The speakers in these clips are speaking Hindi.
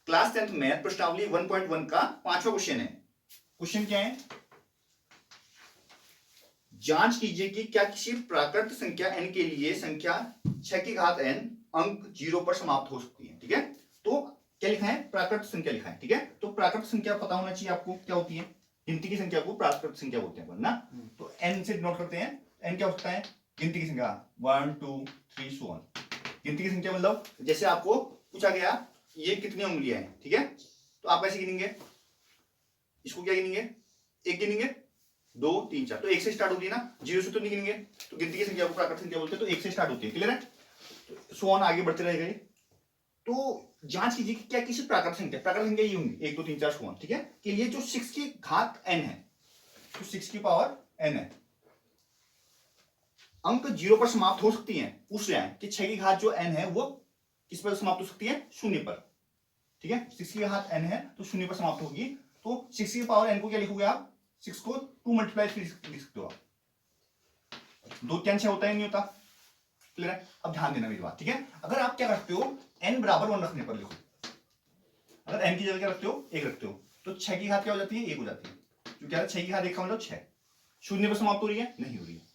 क्लास 10th मैथ प्रश्नावली 1.1 का 5वां क्वेश्चन है। क्वेश्चन क्या है? जांच कीजिए कि क्या किसी प्राकृत संख्या n के लिए संख्या 6 की घात n अंक 0 पर समाप्त हो सकती है। ठीक है, तो क्या लिखा है? प्राकृत संख्या लिखा है। ठीक है, तो प्राकृत संख्या पता होना चाहिए आपको क्या होती है। गिनती की संख्या को प्राकृत संख्या बोलते हैं ना। तो n से डिनोट करते हैं। n क्या हो सकता है? गिनती की संख्या 1 2 3 सो ऑन। गिनती की संख्या मतलब जैसे आपको पूछा गया ये कितनी उंगलियां हैं, ठीक है, तो आप ऐसे गिनेंगे, इसको क्या गिनेंगे? एक गिनेंगे, 2 3 4, तो एक से स्टार्ट होती है ना, 0 से तो नहीं गिनेंगे। तो गिनती की संख्या को प्राकृत संख्या बोलते हैं, तो एक से स्टार्ट होती है। क्लियर है? तो सो ऑन आगे बढ़ते रहेगा। तो जांच कीजिए कि क्या किसी प्राकृत संख्या ये होंगी 1 2 3 4 सो ऑन, ठीक है, के लिए जो 6 की घात n है, तो 6 की पावर n है, अंक 0 पर समाप्त हो सकती है। पूछ रहे हैं कि 6 की घात जो n है वो किस पर समाप्त हो सकती है? 0 पर। ठीक है, 6 की घात n है तो 0 पर समाप्त होगी। तो 6 की पावर n को क्या लिखोगे आप? 6 को 2 मल्टीप्लाई लिख सकते हो आप। 2 क्या 6 होता है? नहीं होता। क्लियर है? अब ध्यान देना मेरी बात, ठीक है। अगर आप क्या रखते हो, n बराबर 1 रखने पर लिखो। अगर n की जगह क्या रखते हो? 1 रखते हो, तो 6 की घात क्या हो जाती है? 1 हो जाती है। जो क्या है? 6 की घात 1 का मतलब 6। 0 पर समाप्त हो रही है? नहीं हो रही है।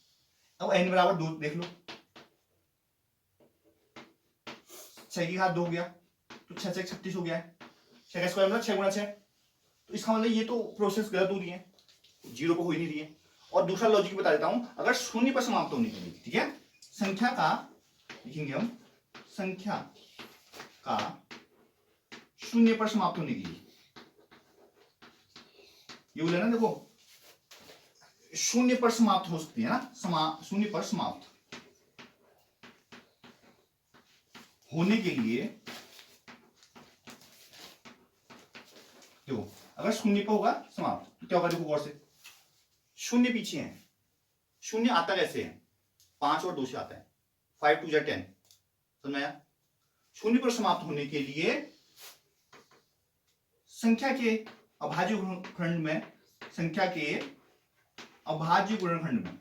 अब n बराबर 2 देख लो, 6 की घात 2 हो गया, तो 6 6 36 हो गया है। 6 का स्क्वायर मतलब 6 गुणा 6। तो इसका मतलब ये तो प्रोसेस गलत हो रही है, 0 पर हो ही नहीं रही है। और दूसरा लॉजिक बता देता हूं, अगर 0 पर समाप्त होने के लिए, ठीक है, संख्या का लिखेंगे हम, संख्या का 0 पर समाप्त होने के लिए, ये बोले ना, देखो 0 पर समाप्त हो सकती है ना, 0 पर समाप्त होने के लिए, देखो अगर 0 पर होगा समाप्त तो क्या होगा? देखो गौर से, 0 पीछे है, 0 आता कैसे है? 5 और 2 से आता है, 5 2 10, समझ आया? 0 पर समाप्त होने के लिए संख्या के अभाज्य गुणनखंड में, संख्या के अभाज्य गुणनखंड में,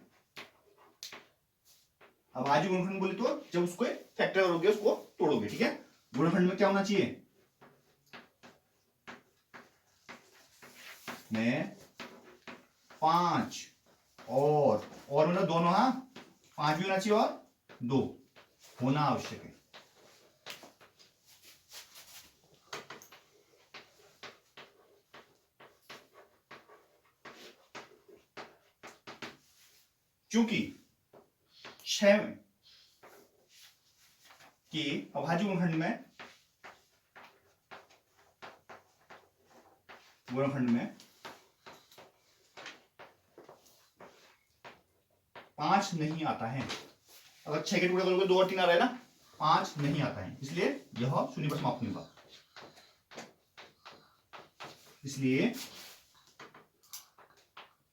अभाज्य गुणनखंड बोले तो जब उसको फैक्टर करोगे, उसको तोड़ोगे, ठीक है, गुणनखंड में क्या होना चाहिए? में 5 और मतलब दोनों, हाँ 5 भी होना चाहिए और 2 होना आवश्यक है। क्योंकि 6 के अभाज्य गुणनखंड में, गुणनखंड में 5 नहीं आता है। अगर 6 के टुकड़े करोगे 2 और 3 आ रहा है ना, 5 नहीं आता है, इसलिए यह 0 पर समाप्त नहीं होगा। इसलिए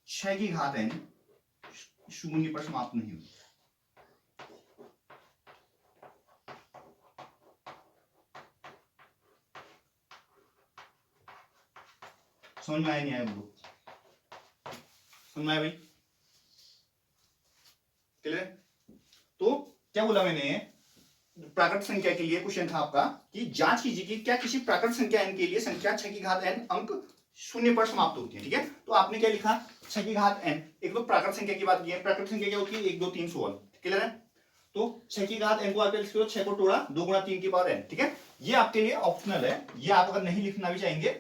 6 की घात n 0 पर समाप्त नहीं होगी। समझ में आया नहीं आया? बोलो, समझ में आया भाई? क्लियर? तो क्या बोला मैंने? प्राकृत संख्या के लिए क्वेश्चन था आपका कि जांच कीजिए कि क्या किसी प्राकृत संख्या n के लिए संख्या 6 की घात n अंक 0 पर समाप्त होती है। ठीक है, तो आपने क्या लिखा? 6 की घात n, एक तो प्राकृत संख्या की बात की है। प्राकृत संख्या क्या होती है? 1 2 3 16। क्लियर है? तो 6 की घात n को आप लिख लो, 6 को तोड़ा 2 गुणा 3 की पावर n। ठीक है, ये आपके लिए ऑप्शनल है, ये आप अगर नहीं लिखना भी चाहेंगे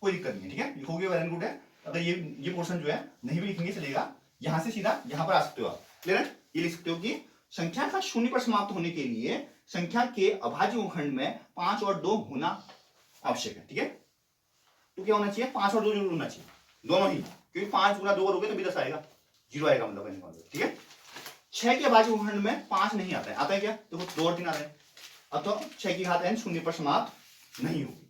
कोई दिक्कत नहीं। ठीक है, लिखोगे वेल एंड गुड है। अगर ये पोर्शन जो है नहीं भी लिखेंगे चलेगा, यहां से सीधा यहां पर आ सकते हो आप। क्लियर है? ये लिख सकते हो कि संख्या का 0 पर समाप्त होने के लिए संख्या के अभाज्य गुणनखंड में 5 और 2 होना आवश्यक है। ठीक है, तो क्या होना चाहिए? 5 और 2 जरूर होना चाहिए, दोनों ही, क्योंकि 5 गुना 2 करोगे तो भी 10 आएगा, 0 आएगा मतलब। ठीक है, 6 के अभाज्य गुणनखंड में 5 नहीं आता है। आता है क्या? देखो 2 और 3 आ रहे हैं। अब तो 6 की घात n 0 पर समाप्त नहीं होगी।